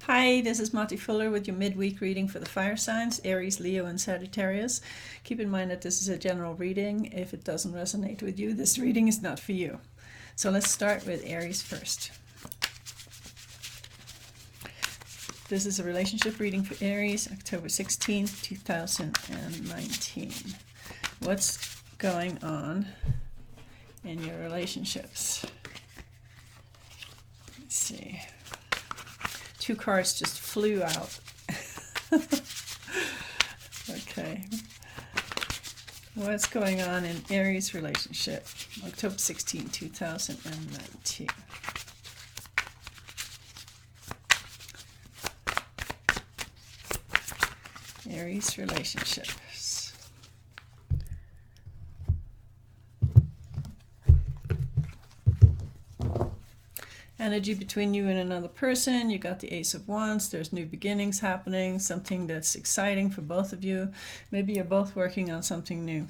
Hi, this is Marty Fuller with your midweek reading for the fire signs, Aries, Leo, and Sagittarius. Keep in mind that this is a general reading. If it doesn't resonate with you, this reading is not for you. So let's start with Aries first. This is a relationship reading for Aries, October 16th, 2019. What's going on in your relationships? Let's see. Two cards just flew out. Okay. What's going on in Aries relationship? October 16, 2019. Aries relationships. Energy between you and another person. You got the Ace of Wands. There's new beginnings happening, something that's exciting for both of you. Maybe you're both working on something new.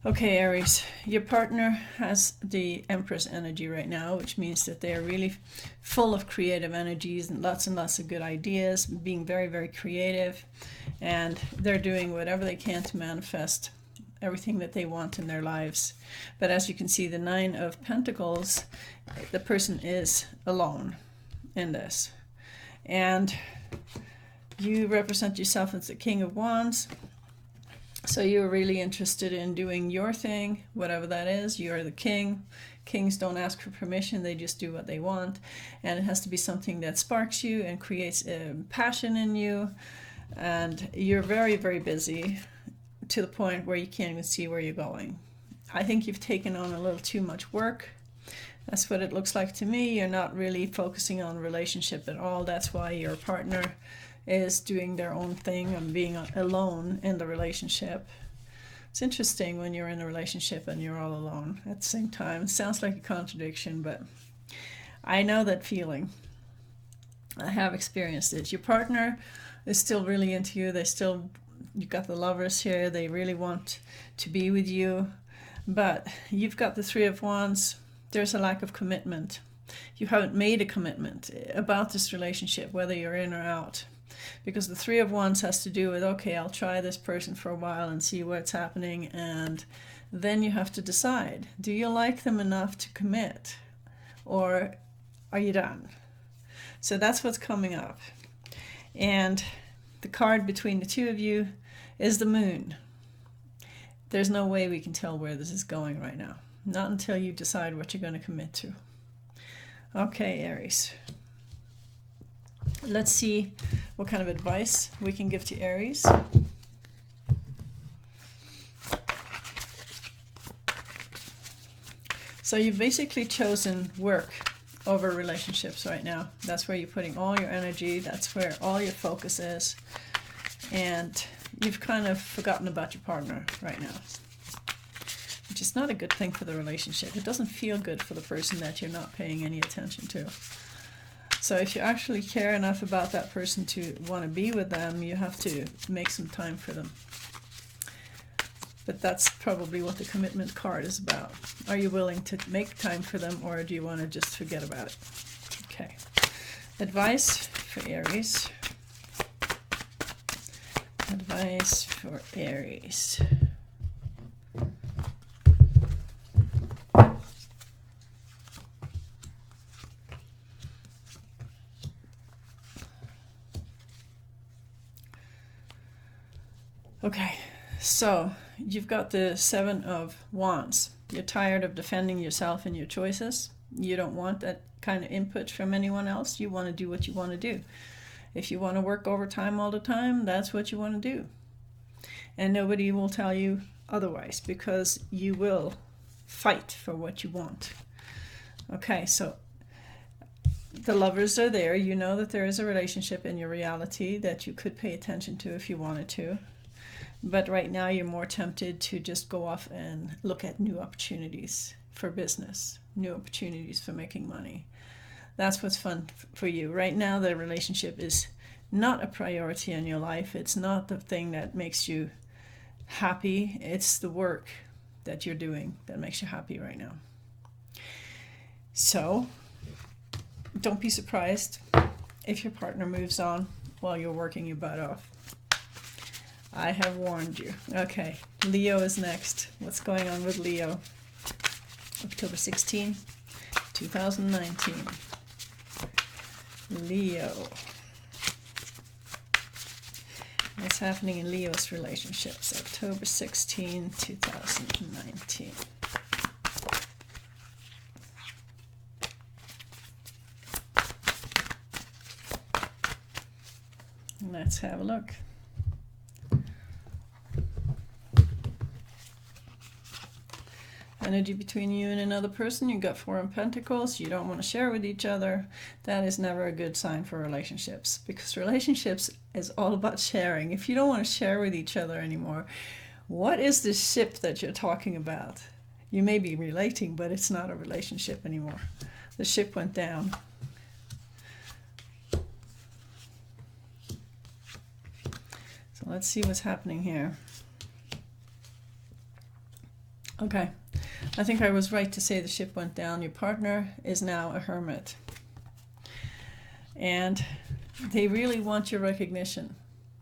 Okay, Aries, your partner has the Empress energy right now, which means that they're really full of creative energies and lots of good ideas, being very, very creative, and they're doing whatever they can to manifest everything that they want in their lives. But as you can see, the Nine of Pentacles, the person is alone in this. And you represent yourself as the King of Wands. So you're really interested in doing your thing, whatever that is. You're the king. Kings don't ask for permission. They just do what they want. And it has to be something that sparks you and creates a passion in you. And you're very, very busy to the point where you can't even see where you're going. I think you've taken on a little too much work. That's what it looks like to me. You're not really focusing on the relationship at all. That's why your partner is doing their own thing and being alone in the relationship. It's interesting when you're in a relationship and you're all alone at the same time. It sounds like a contradiction, but I know that feeling. I have experienced it. Your partner is still really into you. You got the Lovers here. They really want to be with you, but you've got the Three of Wands. There's a lack of commitment. You haven't made a commitment about this relationship, whether you're in or out. Because the Three of Wands has to do with, okay, I'll try this person for a while and see what's happening, and then you have to decide, do you like them enough to commit, or are you done? So that's what's coming up. And the card between the two of you is the Moon. There's no way we can tell where this is going right now. Not until you decide what you're going to commit to. Okay, Aries. Let's see what kind of advice we can give to Aries. So you've basically chosen work over relationships right now. That's where you're putting all your energy. That's where all your focus is. And you've kind of forgotten about your partner right now, which is not a good thing for the relationship. It doesn't feel good for the person that you're not paying any attention to. So if you actually care enough about that person to want to be with them, you have to make some time for them. But that's probably what the commitment card is about. Are you willing to make time for them, or do you want to just forget about it? Okay. Advice for Aries. Advice for Aries. Okay, so you've got the Seven of Wands. You're tired of defending yourself and your choices. You don't want that kind of input from anyone else. You want to do what you want to do. If you want to work overtime all the time, that's what you want to do. And nobody will tell you otherwise, because you will fight for what you want. Okay, so the Lovers are there. You know that there is a relationship in your reality that you could pay attention to if you wanted to. But right now you're more tempted to just go off and look at new opportunities for business, new opportunities for making money. That's what's fun for you. Right now the relationship is not a priority in your life. It's not the thing that makes you happy. It's the work that you're doing that makes you happy right now. So don't be surprised if your partner moves on while you're working your butt off. I have warned you. Okay, Leo is next. What's going on with Leo? October 16, 2019. Leo. What's happening in Leo's relationships? October 16, 2019. Let's have a look. Energy between you and another person. You got 4 of Pentacles. You don't want to share with each other. That is never a good sign for relationships, because relationships is all about sharing. If you don't want to share with each other anymore, what is this ship that you're talking about? You may be relating, but it's not a relationship anymore. The ship went down. So let's see what's happening here. Okay. I think I was right to say the ship went down. Your partner is now a hermit. And they really want your recognition,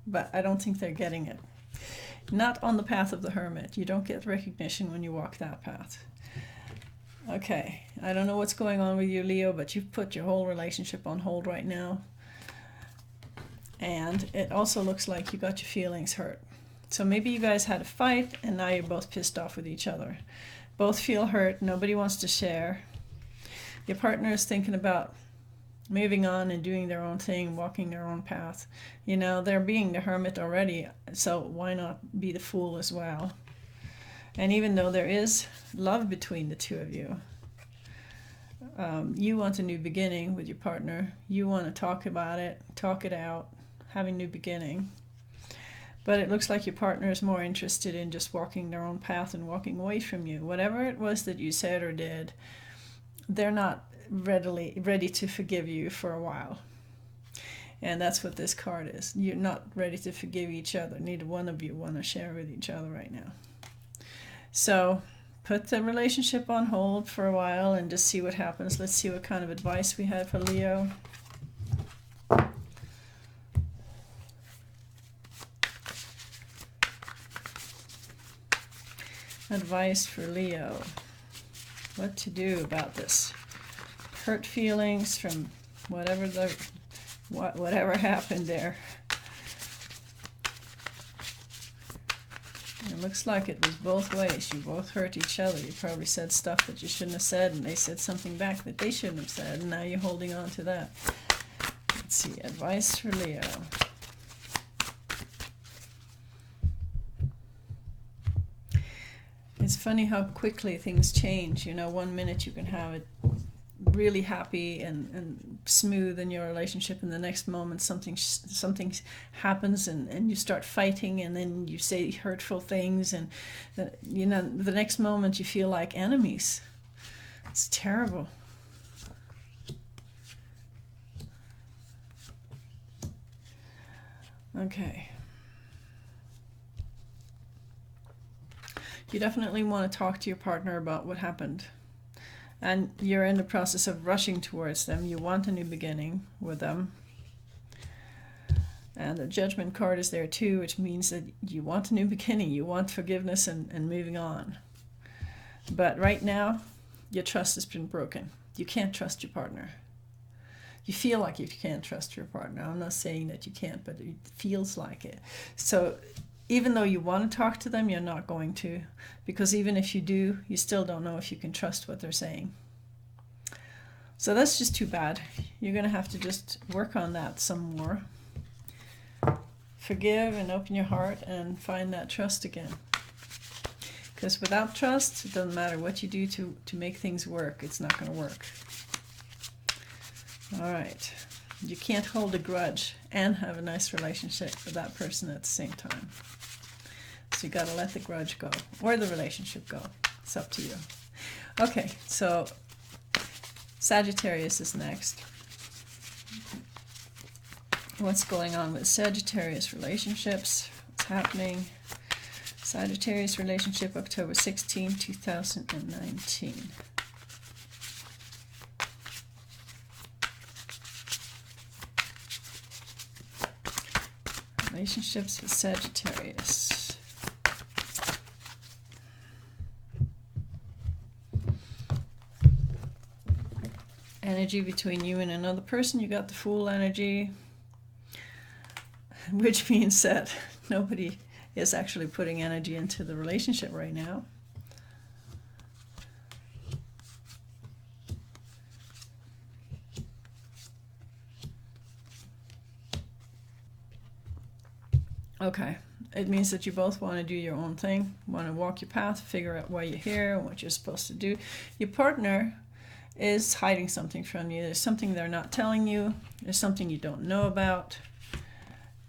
but I don't think they're getting it. Not on the path of the hermit. You don't get recognition when you walk that path. Okay, I don't know what's going on with you, Leo, but you've put your whole relationship on hold right now. And it also looks like you got your feelings hurt. So maybe you guys had a fight and now you're both pissed off with each other. Both feel hurt. Nobody wants to share. Your partner is thinking about moving on and doing their own thing, walking their own path. You know, they're being the hermit already, so why not be the fool as well? And even though there is love between the two of you, you want a new beginning with your partner. You want to talk about it, talk it out, have a new beginning. But it looks like your partner is more interested in just walking their own path and walking away from you. Whatever it was that you said or did, they're not ready to forgive you for a while. And that's what this card is. You're not ready to forgive each other. Neither one of you want to share with each other right now. So put the relationship on hold for a while and just see what happens. Let's see what kind of advice we have for Leo. Advice for Leo. What to do about this? Hurt feelings from whatever happened there. It looks like it was both ways. You both hurt each other. You probably said stuff that you shouldn't have said, and they said something back that they shouldn't have said, and now you're holding on to that. Let's see. Advice for Leo. It's funny how quickly things change. You know, 1 minute you can have it really happy and smooth in your relationship, and the next moment something happens and you start fighting, and then you say hurtful things, and you know, the next moment you feel like enemies. It's terrible. Okay. You definitely want to talk to your partner about what happened. And you're in the process of rushing towards them. You want a new beginning with them. And the Judgment card is there too, which means that you want a new beginning. You want forgiveness and moving on. But right now, your trust has been broken. You can't trust your partner. You feel like you can't trust your partner. I'm not saying that you can't, but it feels like it. So even though you want to talk to them, you're not going to, because even if you do, you still don't know if you can trust what they're saying. So that's just too bad. You're going to have to just work on that some more. Forgive and open your heart and find that trust again. Because without trust, it doesn't matter what you do to make things work. It's not going to work. All right. You can't hold a grudge and have a nice relationship with that person at the same time. So you got to let the grudge go or the relationship go. It's up to you. Okay, so Sagittarius is next. what's going on with Sagittarius relationships, what's happening. Sagittarius relationship, October 16, 2019. Relationships with Sagittarius. Energy between you and another person. You got the Fool energy, which means that nobody is actually putting energy into the relationship right now. Okay, it means that you both want to do your own thing, want to walk your path, figure out why you're here and what you're supposed to do. Your partner is hiding something from you. There's something they're not telling you. There's something you don't know about.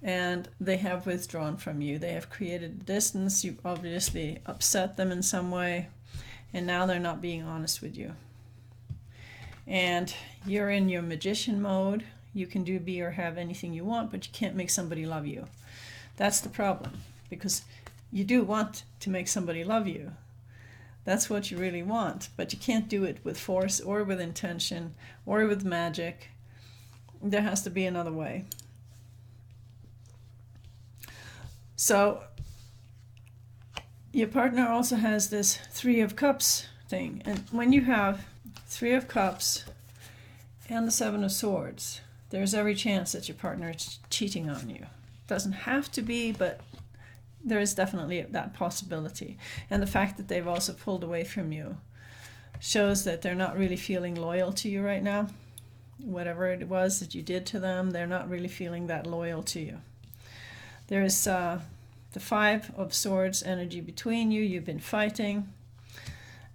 And they have withdrawn from you. They have created distance. You've obviously upset them in some way. And now they're not being honest with you. And you're in your magician mode. You can do, be, or have anything you want, but you can't make somebody love you. That's the problem. Because you do want to make somebody love you. That's what you really want. But you can't do it with force or with intention or with magic. There has to be another way. So your partner also has this Three of Cups thing. And when you have Three of Cups and the Seven of Swords, there's every chance that your partner is cheating on you. Doesn't have to be, but there is definitely that possibility. And the fact that they've also pulled away from you shows that they're not really feeling loyal to you right now. Whatever it was that you did to them, they're not really feeling that loyal to you. There's the Five of Swords energy between you. You've been fighting.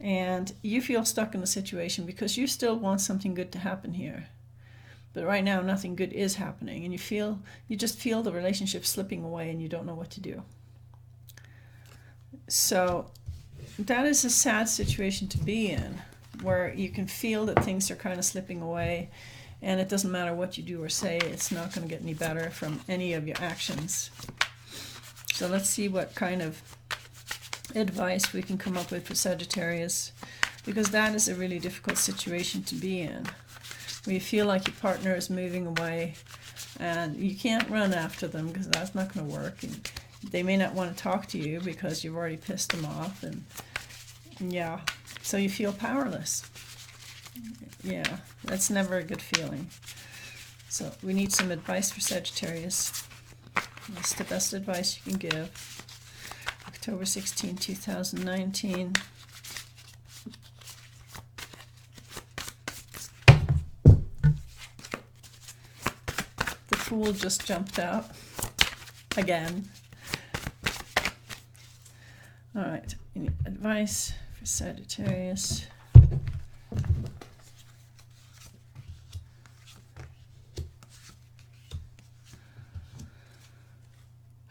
And you feel stuck in the situation because you still want something good to happen here. But right now, nothing good is happening. And you just feel the relationship slipping away and you don't know what to do. So that is a sad situation to be in, where you can feel that things are kind of slipping away. And it doesn't matter what you do or say, it's not going to get any better from any of your actions. So let's see what kind of advice we can come up with for Sagittarius, because that is a really difficult situation to be in, where you feel like your partner is moving away and you can't run after them because that's not going to work. And they may not want to talk to you because you've already pissed them off. And yeah, so you feel powerless. Yeah, that's never a good feeling. So we need some advice for Sagittarius. What's the best advice you can give? October 16, 2019. The Fool just jumped out again. All right, we need advice for Sagittarius.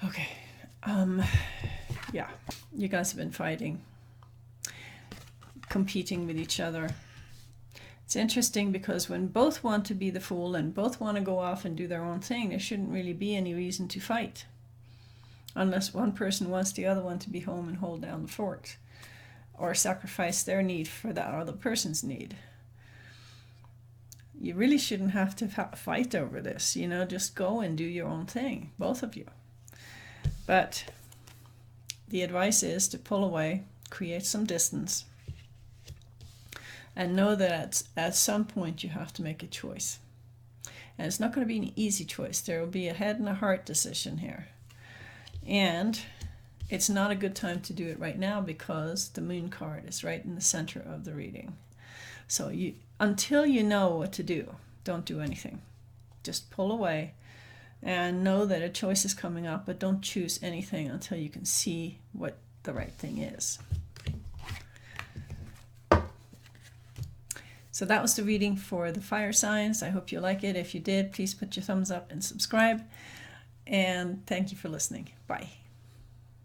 Okay, yeah, you guys have been fighting, competing with each other. It's interesting because when both want to be the Fool and both want to go off and do their own thing, there shouldn't really be any reason to fight. Unless one person wants the other one to be home and hold down the fort, or sacrifice their need for that other person's need. You really shouldn't have to fight over this, you know, just go and do your own thing, both of you. But the advice is to pull away, create some distance, and know that at some point you have to make a choice. And it's not going to be an easy choice. There will be a head and a heart decision here. And it's not a good time to do it right now because the Moon card is right in the center of the reading. So until you know what to do, don't do anything. Just pull away and know that a choice is coming up, but don't choose anything until you can see what the right thing is. So that was the reading for the fire signs. I hope you like it. If you did, please put your thumbs up and subscribe. And thank you for listening. Bye.